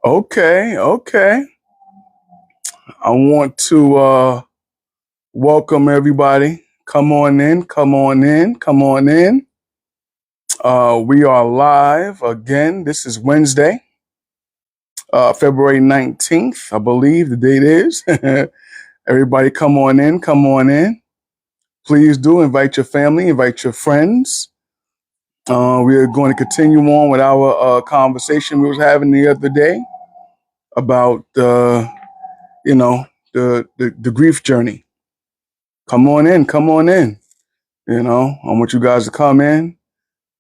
Okay. I want to welcome everybody. Come on in, come on in, come on in. We are live again. This is Wednesday, February 19th, I believe the date is. Everybody come on in, come on in. Please do invite your family, invite your friends. We are going to continue on with our conversation we was having the other day about, you know, the grief journey. Come on in, come on in. I want you guys to come in.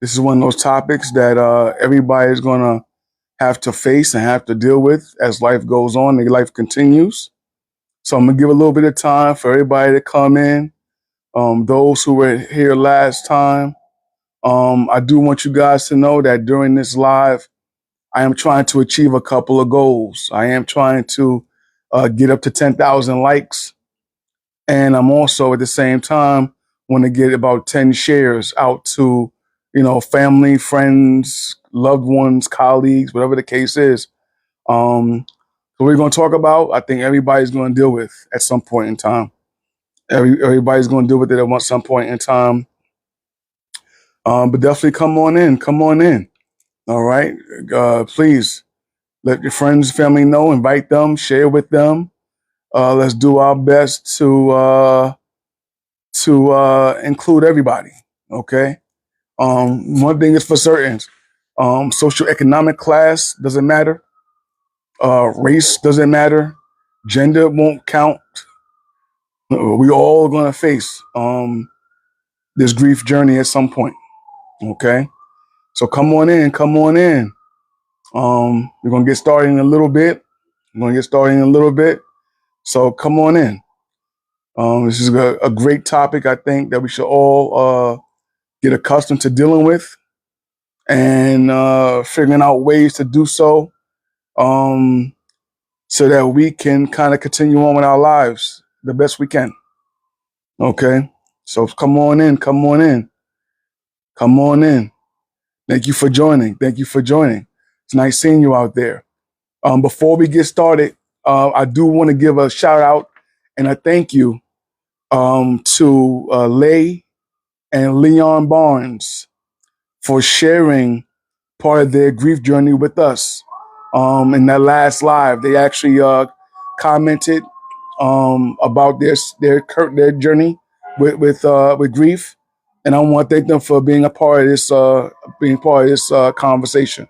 This is one of those topics that everybody's going to have to face and have to deal with as life goes on and life continues. So I'm going to give a little bit of time for everybody to come in. Those who were here last time, I do want you guys to know that during this live, I am trying to achieve a couple of goals. I am trying to get up to 10,000 likes. And I'm also at the same time want to get about 10 shares out to, family, friends, loved ones, colleagues, whatever the case is. So we're going to talk about, I think everybody's going to deal with at some point in time. Everybody's going to deal with it at some point in time. But definitely come on in. Come on in. All right. Please let your friends, family know, invite them, share with them. Let's do our best to include everybody. Okay. One thing is for certain. Social economic class doesn't matter. Race doesn't matter. Gender won't count. We all going to face this grief journey at some point. Okay. So come on in. Come on in. We're going to get started in a little bit. So come on in. This is a great topic, I think, that we should all get accustomed to dealing with and figuring out ways to do so, so that we can kind of continue on with our lives the best we can. Okay. So come on in. Come on in. Come on in. Thank you for joining. Thank you for joining. It's nice seeing you out there. Before we get started, I do want to give a shout out and a thank you to Lay and Leon Barnes for sharing part of their grief journey with us. In that last live, they actually commented about their journey with grief, and I want to thank them for being a part of this conversation.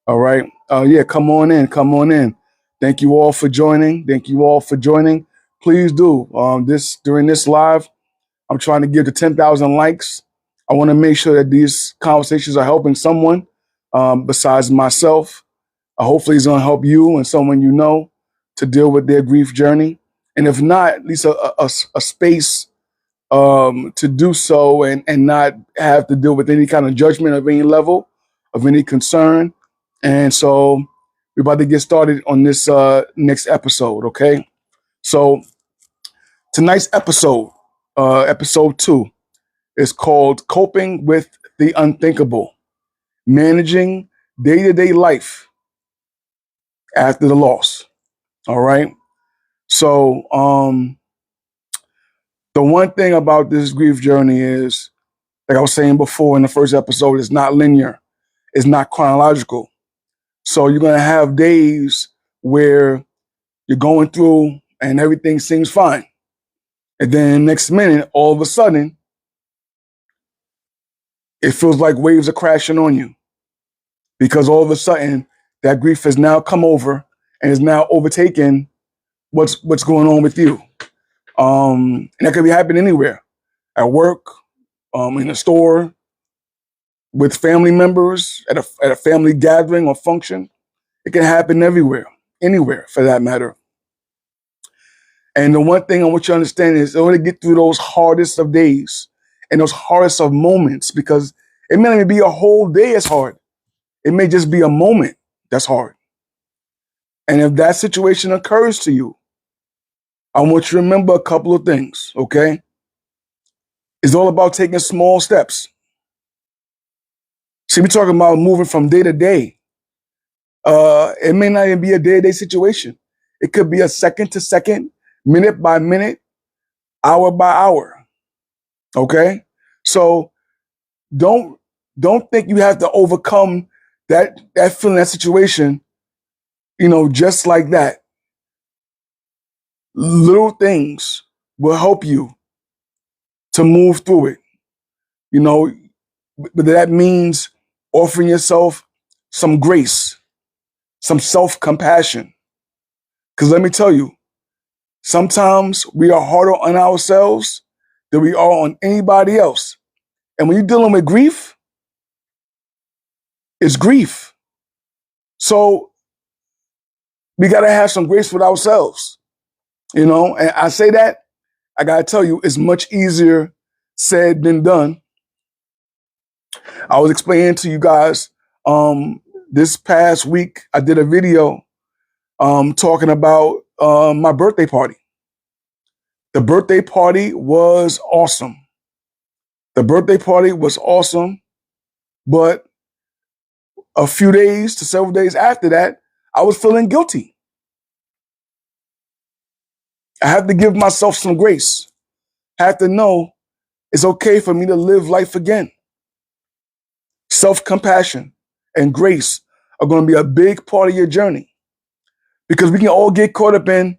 All right, yeah, come on in, come on in. Thank you all for joining. Thank you all for joining. Please do during this live. I'm trying to get to 10,000 likes. I want to make sure that these conversations are helping someone besides myself. Hopefully, it's going to help you and someone you know to deal with their grief journey. And if not, at least a space to do so and not have to deal with any kind of judgment of any level, of any concern. And so we're about to get started on this next episode, okay? So tonight's episode 2, is called Coping with the Unthinkable, Managing Day-to-Day Life After the Loss. All right. So the one thing about this grief journey is, like I was saying before in the first episode, it's not linear. It's not chronological. So you're going to have days where you're going through and everything seems fine. And then next minute, all of a sudden, it feels like waves are crashing on you because all of a sudden that grief has now come over and is now overtaken what's going on with you. And that could be happening anywhere, at work, in a store, with family members, at a family gathering or function. It can happen everywhere, anywhere for that matter. And the one thing I want you to understand is in order to get through those hardest of days and those hardest of moments, because it may not even be a whole day as hard. It may just be a moment that's hard. And if that situation occurs to you, I want you to remember a couple of things, okay? It's all about taking small steps. See, we're talking about moving from day to day. It may not even be a day-to-day situation. It could be a second to second, minute by minute, hour by hour. Okay? So don't think you have to overcome that feeling, that situation, just like that. Little things will help you to move through it. But that means offering yourself some grace, some self-compassion. Because let me tell you, sometimes we are harder on ourselves than we are on anybody else. And when you're dealing with grief, it's grief. So we got to have some grace with ourselves, and I say that, I got to tell you, it's much easier said than done. I was explaining to you guys, this past week, I did a video talking about my birthday party. The birthday party was awesome. But a few days to several days after that, I was feeling guilty. I have to give myself some grace. I have to know it's okay for me to live life again. Self-compassion and grace are going to be a big part of your journey, because we can all get caught up in,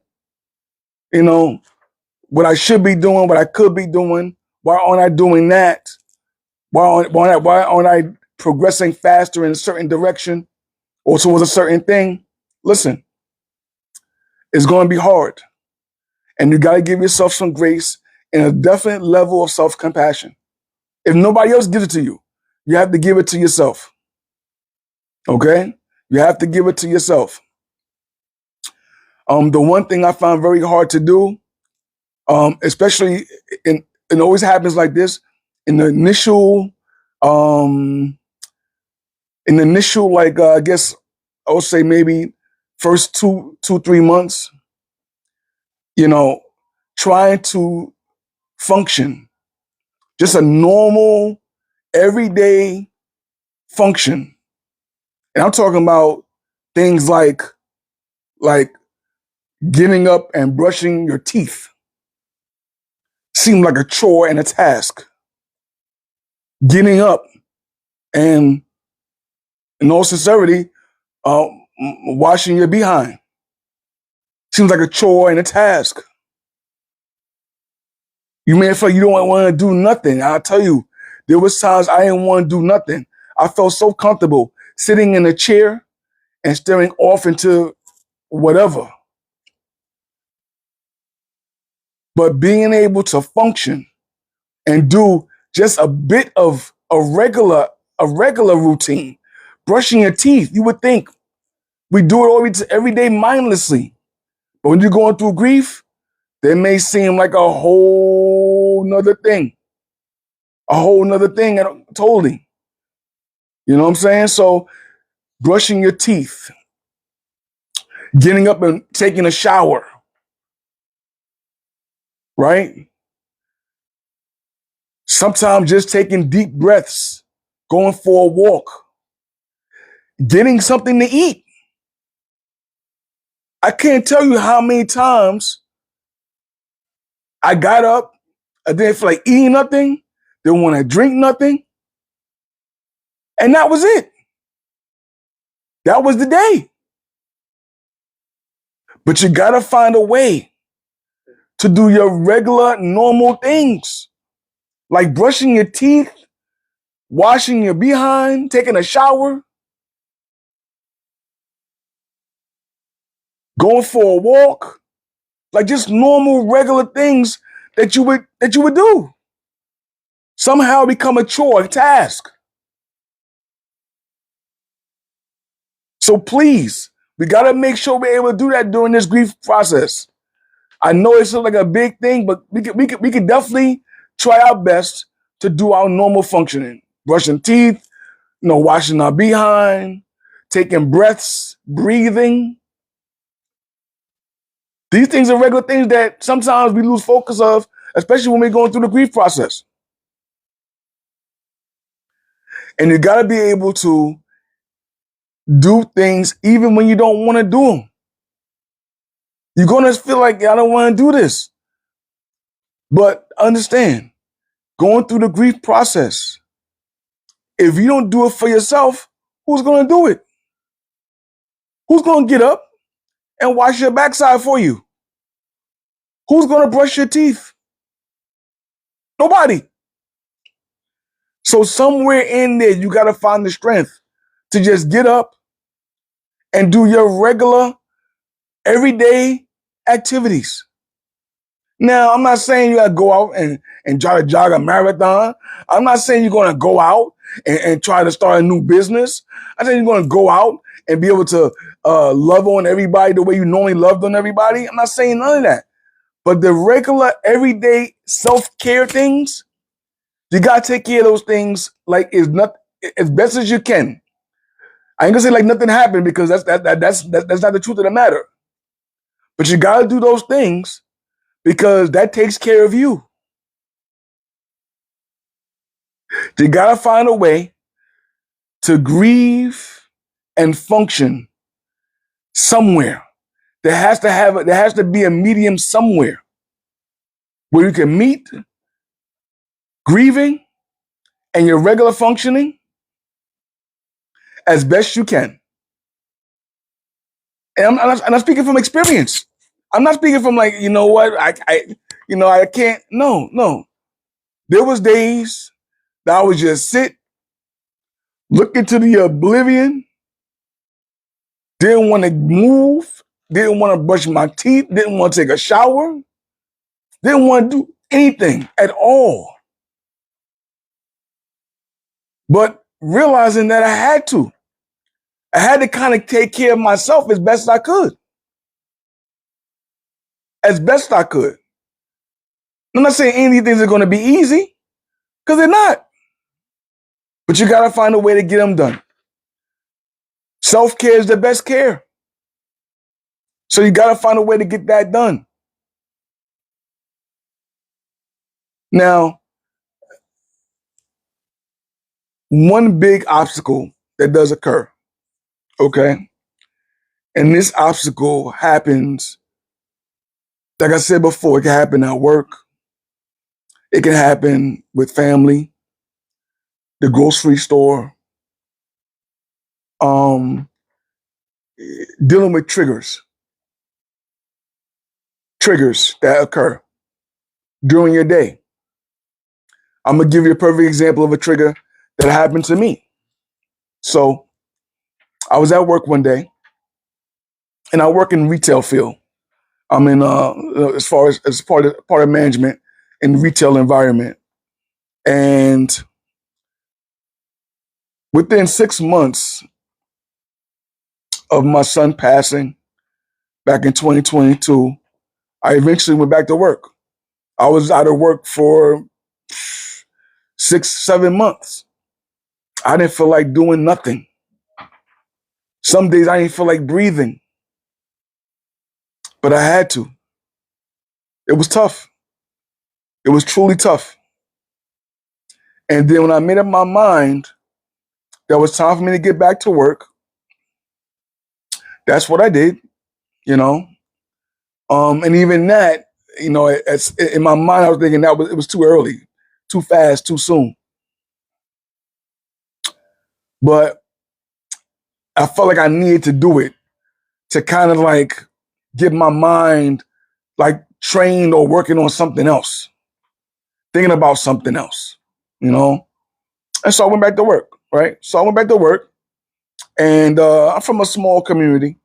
what I should be doing, what I could be doing. Why aren't I doing that? Why aren't I progressing faster in a certain direction or towards a certain thing? Listen, it's going to be hard. And you got to give yourself some grace and a definite level of self-compassion. If nobody else gives it to you, you have to give it to yourself. Okay? You have to give it to yourself. The one thing I found very hard to do, especially it always happens like this, in the initial, like, I guess I would say maybe first 3 months, trying to function, just a normal, everyday function. And I'm talking about things like getting up and brushing your teeth seemed like a chore and a task. Getting up and, in all sincerity, washing your behind seems like a chore and a task. You may feel like you don't want to do nothing. I'll tell you, there was times I didn't want to do nothing. I felt so comfortable sitting in a chair and staring off into whatever. But being able to function and do just a bit of a regular routine, brushing your teeth, you would think we do it every day mindlessly. But when you're going through grief, that may seem like a whole nother thing. Totally. You know what I'm saying? So brushing your teeth, getting up and taking a shower, right? Sometimes just taking deep breaths, going for a walk, getting something to eat. I can't tell you how many times I got up, I didn't feel like eating nothing, didn't want to drink nothing, and that was it. That was the day. But you got to find a way to do your regular, normal things, like brushing your teeth, washing your behind, taking a shower, going for a walk, like just normal, regular things that you would do. Somehow become a chore, a task. So please, we got to make sure we're able to do that during this grief process. I know it's like a big thing, but we can definitely try our best to do our normal functioning, brushing teeth, washing our behind, taking breaths, breathing. These things are regular things that sometimes we lose focus of, especially when we're going through the grief process. And you got to be able to do things even when you don't want to do them. You're going to feel like, I don't want to do this. But understand, going through the grief process, if you don't do it for yourself, who's going to do it? Who's going to get up and wash your backside for you? Who's going to brush your teeth? Nobody. So somewhere in there, you got to find the strength to just get up and do your regular, everyday activities. Now, I'm not saying you got to go out and try to jog a marathon. I'm not saying you're going to go out and try to start a new business. I think you're going to go out and be able to love on everybody the way you normally loved on everybody. I'm not saying none of that. But the regular, everyday self-care things, you got to take care of those things like as best as you can. I ain't gonna say like nothing happened because that's not the truth of the matter. But you got to do those things because that takes care of you. You got to find a way to grieve and function somewhere. There has to be a medium somewhere where you can meet grieving and your regular functioning as best you can. And I'm speaking from experience. I'm not speaking from like, you know what, I can't. No. There was days that I would just sit, look into the oblivion, didn't want to move, didn't want to brush my teeth, didn't want to take a shower, didn't want to do anything at all. But realizing that I had to kind of take care of myself as best I could. As best I could. I'm not saying any of these things are going to be easy, because they're not. But you got to find a way to get them done. Self-care is the best care. So you got to find a way to get that done. Now, one big obstacle that does occur, okay? And this obstacle happens, like I said before, it can happen at work. It can happen with family, the grocery store, dealing with triggers that occur during your day. I'm going to give you a perfect example of a trigger that happened to me. So I was at work one day, and I work in retail field. I'm in as part of management in the retail environment. And within 6 months of my son passing back in 2022, I eventually went back to work. I was out of work for 6-7 months. I didn't feel like doing nothing. Some days I didn't feel like breathing, but I had to. It was tough. It was truly tough. And then when I made up my mind that it was time for me to get back to work, that's what I did, you know. And even that, you know, in my mind, I was thinking it was too early, too fast, too soon. But I felt like I needed to do it to kind of like get my mind like trained or working on something else, thinking about something else, you know? And so I went back to work, right? So I went back to work, and I'm from a small community,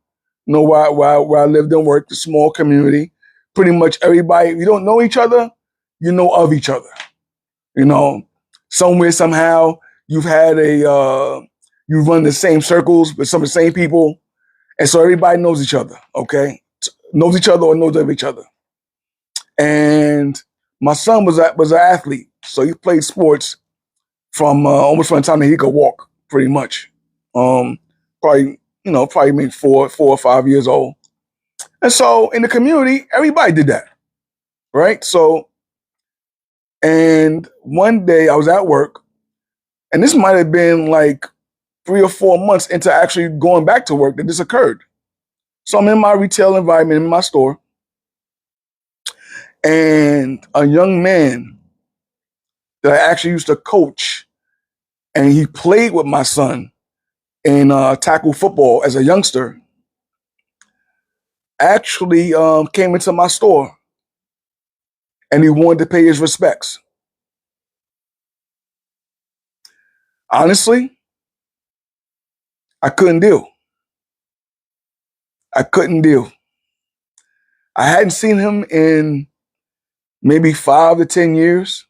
you know, where I lived and worked, a small community. Pretty much everybody, if you don't know each other, you know of each other. You know, somewhere, somehow, you've run the same circles with some of the same people. And so everybody knows each other, okay? Knows each other or knows of each other. And my son was an athlete. So he played sports from almost from the time that he could walk, pretty much. Probably maybe 4 or 5 years old. And so in the community, everybody did that, right? So, and one day I was at work, and this might have been like 3 or 4 months into actually going back to work that this occurred. So I'm in my retail environment, in my store, and a young man that I actually used to coach, and he played with my son in tackle football as a youngster, actually came into my store and he wanted to pay his respects. Honestly, I couldn't deal. I couldn't deal. I hadn't seen him in maybe 5 to 10 years.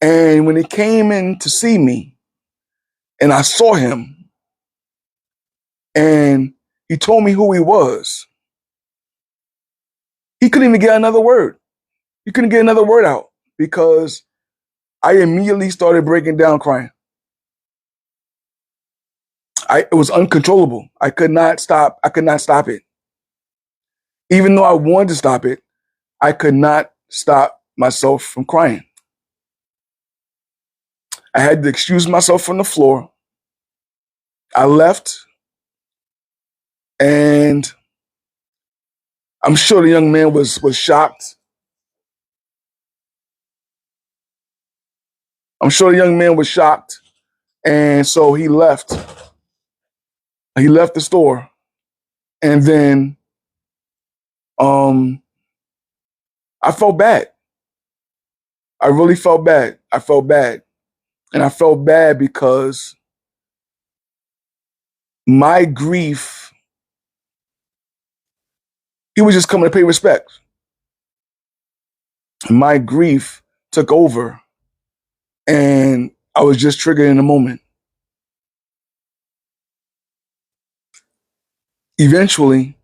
And when he came in to see me and I saw him and he told me who he was, he couldn't even get another word. He couldn't get another word out because I immediately started breaking down crying. It was uncontrollable. I could not stop. I could not stop it. Even though I wanted to stop it, I could not stop myself from crying. I had to excuse myself from the floor. I left, and I'm sure the young man was shocked. I'm sure the young man was shocked, and so he left. He left the store, and then I felt bad. I really felt bad. I felt bad, and I felt bad because my grief. He was just coming to pay respect. My grief took over, and I was just triggered in the moment. Eventually,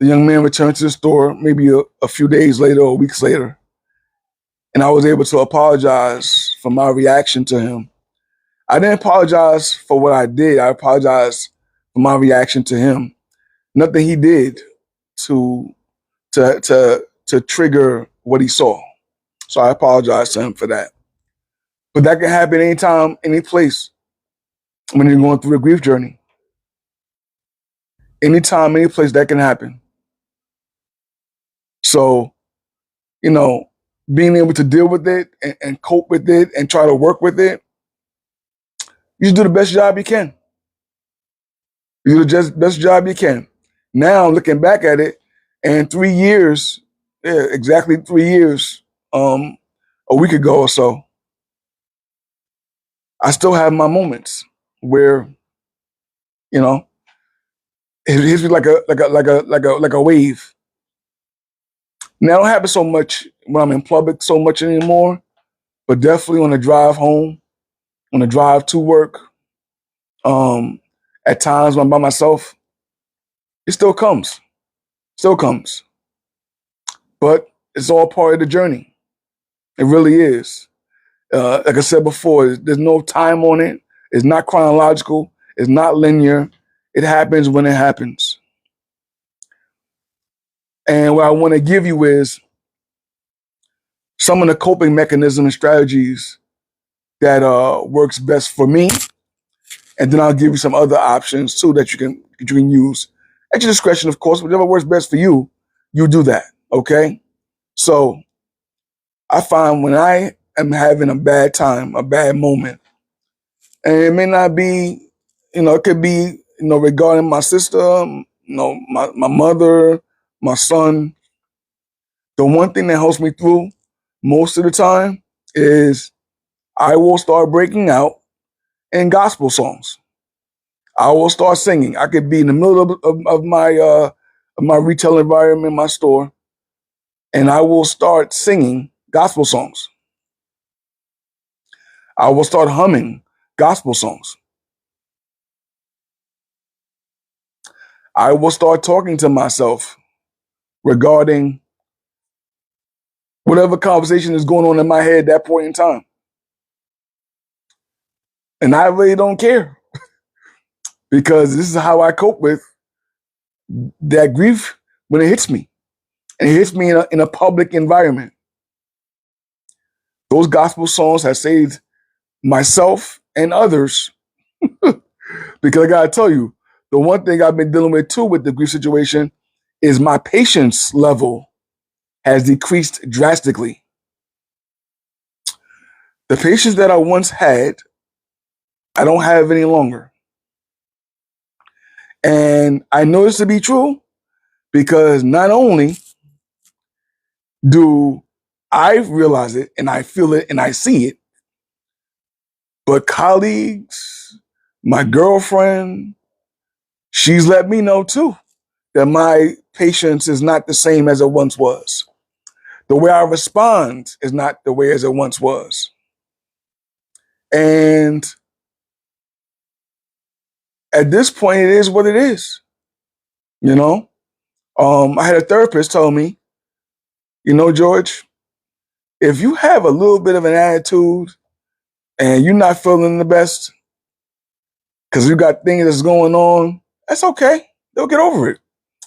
the young man returned to the store maybe a few days later or weeks later, and I was able to apologize for my reaction to him. I didn't apologize for what I did. I apologized for my reaction to him. Nothing he did to trigger what he saw. So I apologize to him for that. But that can happen anytime, any place when you're going through a grief journey. Anytime, any place that can happen. So, being able to deal with it and cope with it and try to work with it, you just do the best job you can. You do the best job you can. Now, looking back at it, and 3 years, exactly 3 years, a week ago or so, I still have my moments where, it hits me like a wave. Now, it don't happen so much when I'm in public so much anymore, but definitely on the drive home, on the drive to work, at times when I'm by myself, it still comes. But it's all part of the journey. It really is. Like I said before, there's no time on it. It's not chronological. It's not linear. It happens when it happens. And what I want to give you is some of the coping mechanisms and strategies that works best for me. And then I'll give you some other options too that you can use at your discretion, of course. Whatever works best for you, you do that. Okay. So I find when I am having a bad time, a bad moment, and it may not be, it could be, regarding my sister, my mother, my son. The one thing that helps me through most of the time is I will start breaking out in gospel songs. I will start singing. I could be in the middle of my retail environment, my store, and I will start singing gospel songs. I will start humming gospel songs. I will start talking to myself regarding whatever conversation is going on in my head at that point in time. And I really don't care because this is how I cope with that grief when it hits me. And it hits me in a public environment. Those gospel songs have saved myself and others, because I gotta tell you, the one thing I've been dealing with too with the grief situation is my patience level has decreased drastically. The patience that I once had, I don't have any longer. And I know this to be true because not only do I realize it and I feel it and I see it, but colleagues, my girlfriend, she's let me know too that my patience is not the same as it once was. The way I respond is not the way as it once was. And at this point, it is what it is. You know, I had a therapist tell me, George, if you have a little bit of an attitude and you're not feeling the best because you got things that's going on, that's okay. They'll get over it.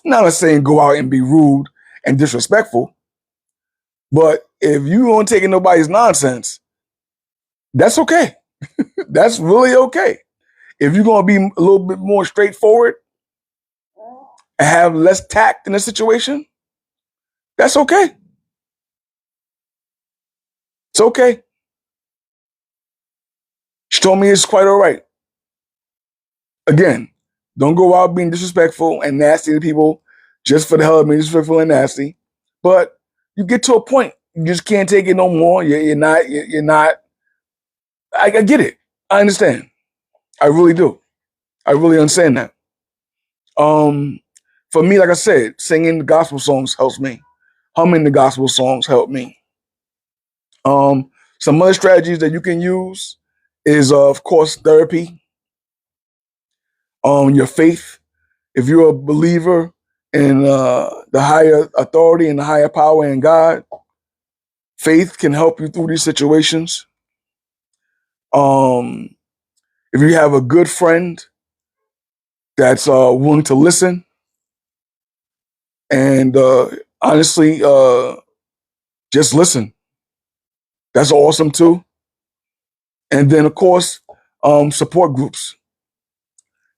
I'm not saying go out and be rude and disrespectful, but if you don't take in nobody's nonsense, that's okay. That's really okay. If you're going to be a little bit more straightforward and have less tact in a situation, that's okay. It's okay. She told me it's quite all right. Again, don't go out being disrespectful and nasty to people just for the hell of being disrespectful and nasty. But you get to a point, you just can't take it no more. You're not. You're not. I get it. I understand. I really do. I really understand that. For me, like I said, singing the gospel songs helps me. Humming the gospel songs help me. Some other strategies that you can use is, of course, therapy. Your faith. If you're a believer in the higher authority and the higher power in God, faith can help you through these situations. If you have a good friend that's willing to listen and honestly just listen, that's awesome too. And then, of course, support groups.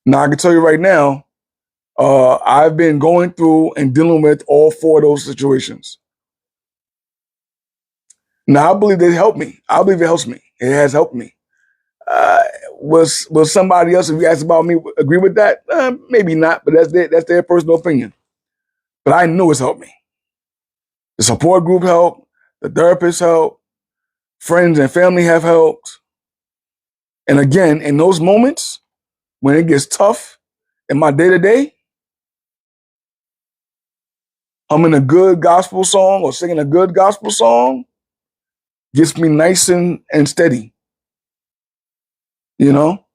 Now, I can tell you right now, I've been going through and dealing with all four of those situations. Now, I believe they help me. I believe it helps me. It has helped me. Uh, will somebody else, if you ask about me, agree with that? Maybe not, but that's their personal opinion. But I know it's helped me. The support group helped. The therapist helped. Friends and family have helped. And again, in those moments when it gets tough in my day to day, humming a good gospel song or singing a good gospel song gets me nice and steady. You know,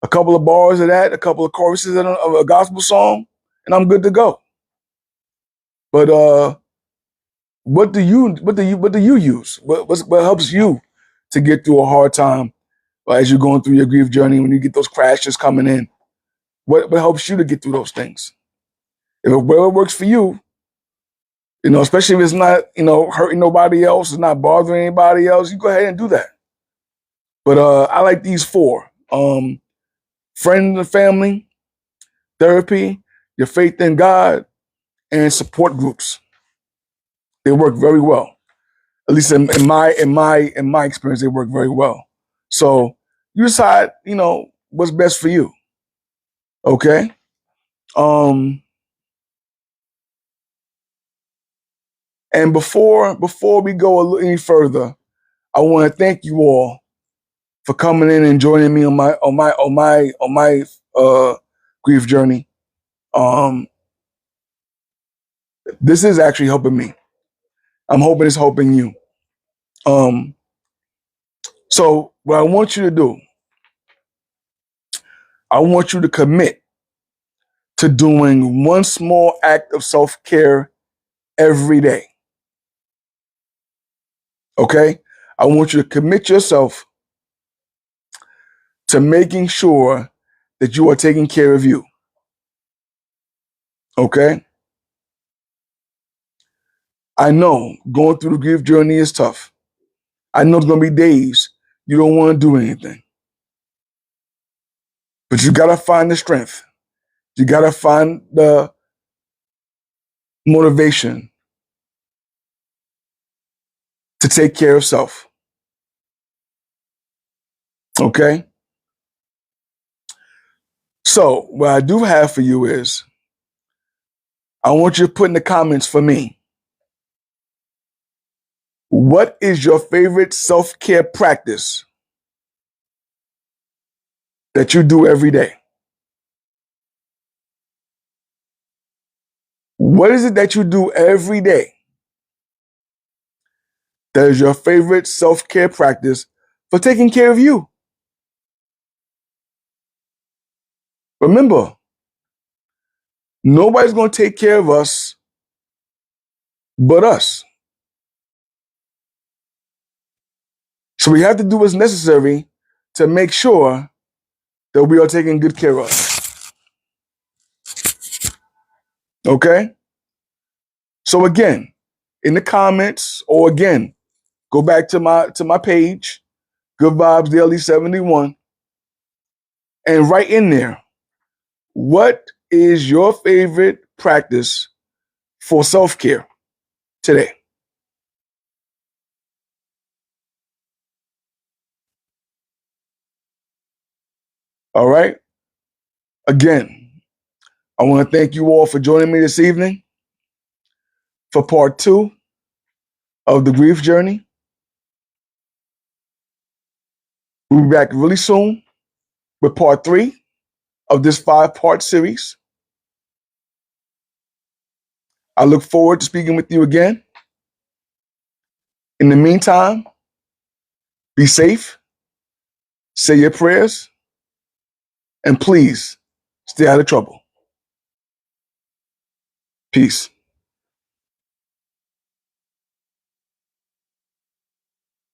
a couple of bars of that, a couple of choruses of a gospel song, and I'm good to go. But what do you use? What helps you to get through a hard time as you're going through your grief journey when you get those crashes coming in? What helps you to get through those things? If it works for you, especially if it's not, hurting nobody else, it's not bothering anybody else, you go ahead and do that. But I like these four. Friends and family, therapy, your faith in God, and support groups. They work very well. At least in my experience, they work very well. So you decide, what's best for you. Okay. And before we go a little any further, I want to thank you all for coming in and joining me on my grief journey. This is actually helping me. I'm hoping it's helping you. So what I want you to do, I want you to commit to doing one small act of self-care every day. Okay? I want you to commit yourself to making sure that you are taking care of you. Okay? I know going through the grief journey is tough. I know there's going to be days you don't want to do anything. But you got to find the strength. You got to find the motivation to take care of self. Okay? So, what I do have for you is I want you to put in the comments for me, what is your favorite self-care practice that you do every day? What is it that you do every day that is your favorite self-care practice for taking care of you? Remember, nobody's going to take care of us but us. So we have to do what's necessary to make sure that we are taking good care of. Okay? So again, in the comments, or again, go back to my page, Good Vibes Daily 71, and write in there, what is your favorite practice for self-care today? All right? Again, I want to thank you all for joining me this evening for part 2 of the grief journey. We'll be back really soon with part 3 of this 5-part series. I look forward to speaking with you again. In the meantime, be safe, say your prayers, and please stay out of trouble. Peace.